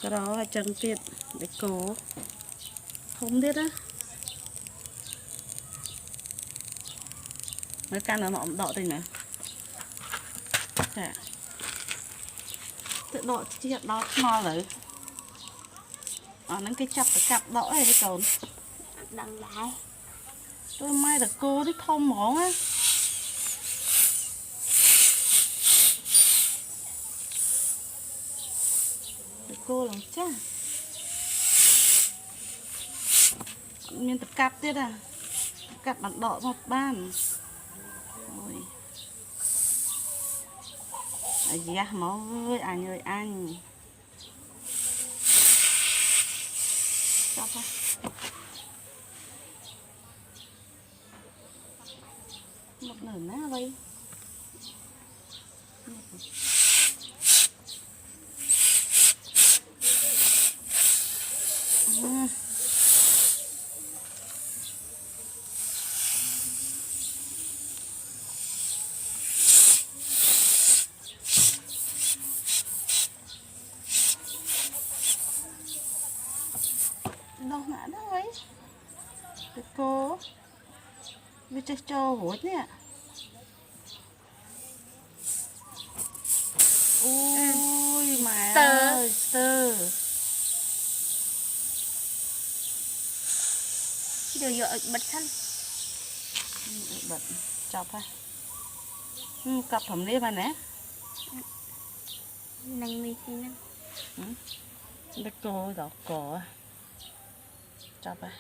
cái đó là chân tiệt để cố không biết á mấy căn nó mỏng đỏ tình này dạ tự đỏ chiếc đó ngon rồi nó cái chập cái cặp đỏ này cái cồn đằng lại tôi may được cô đi thông món á được cô làm chắc miếng tập cặp tiết à cặp bằng đỏ một ban ôi da máu anh ơi anh cho thôi một nửa ná đây đâu nã đó ấy cái cô với cho vốn nè ui mày ơi tơ điều dựa bật thân bật chọc ha cặp thẩm đi mà nè nâng mi thì nâng cái cô đỏ cổ chọc ha